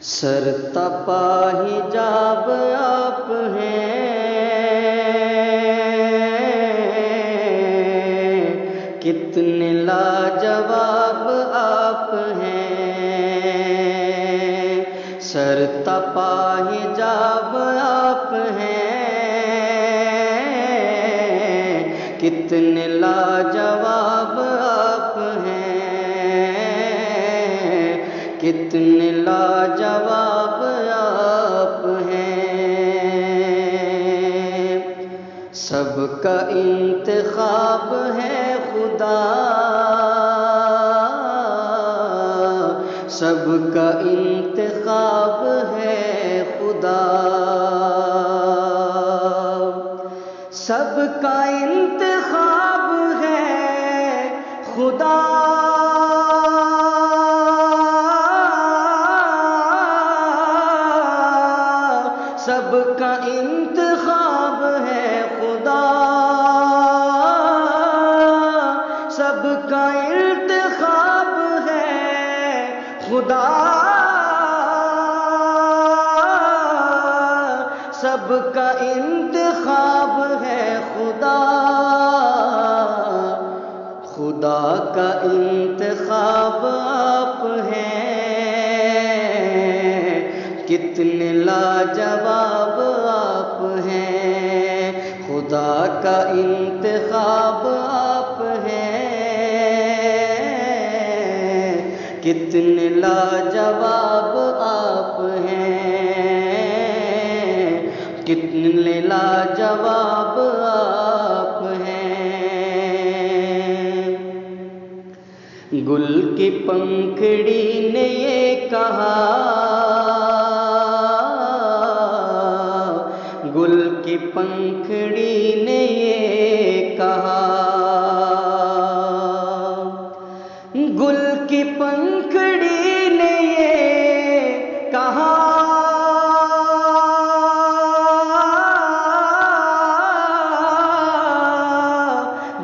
سر تپا حجاب آپ ہیں، کتنے لاجواب آپ ہیں۔ سر تپا حجاب آپ ہیں، کتنے لاجواب آپ ہیں، کتنے لاجواب آپ ہیں۔ سب کا انتخاب ہے خدا، سب کا انتخاب ہے خدا، سب کا انتخاب ہے خدا، سب کا انتخاب ہے خدا، سب کا انتخاب ہے خدا، سب کا انتخاب ہے خدا، خدا کا انتخاب آپ ہیں، کتنے لاجواب آپ ہیں۔ خدا کا انتخاب آپ ہیں، کتنے لاجواب آپ ہیں، کتنے لاجواب آپ ہیں۔ گل کی پنکھڑی نے یہ کہا، گل کی پنکھڑی نے یہ کہا، گل کی پنکھڑی نے یہ کہا،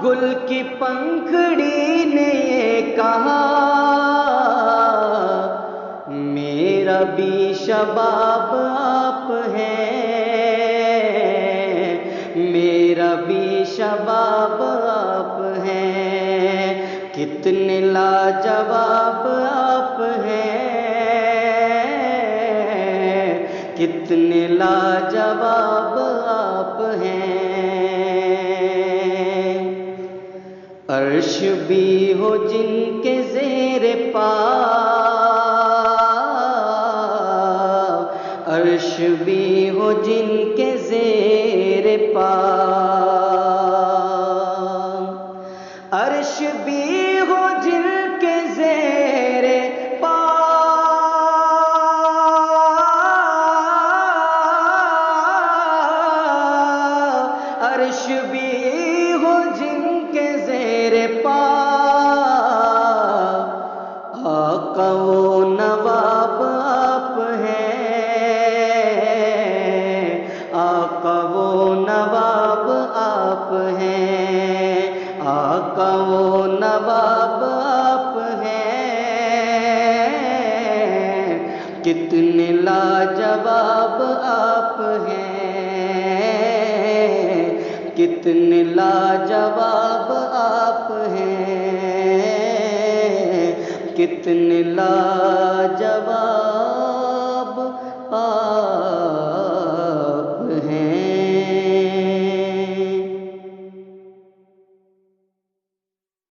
گل کی پنکھڑی نے یہ کہا، میرا بھی شباب آپ ہیں، میرا بھی شباب آپ ہیں، کتنے لاجواب آپ ہیں، کتنے لاجواب آپ ہیں۔ عرش بھی ہو جن کے زیر پا، عرش بھی ہو جن کے زیر پا، عرش بھی ہو جن کے زیر پا، عرش بھی ہو جن کے زیر پا، آقا و نواب آپ ہیں، آقا و نواب آپ ہیں، آقا و نواب آپ ہیں، کتنے لاجواب آپ ہیں، کتنے لاجواب آپ ہیں، کتنے لاجواب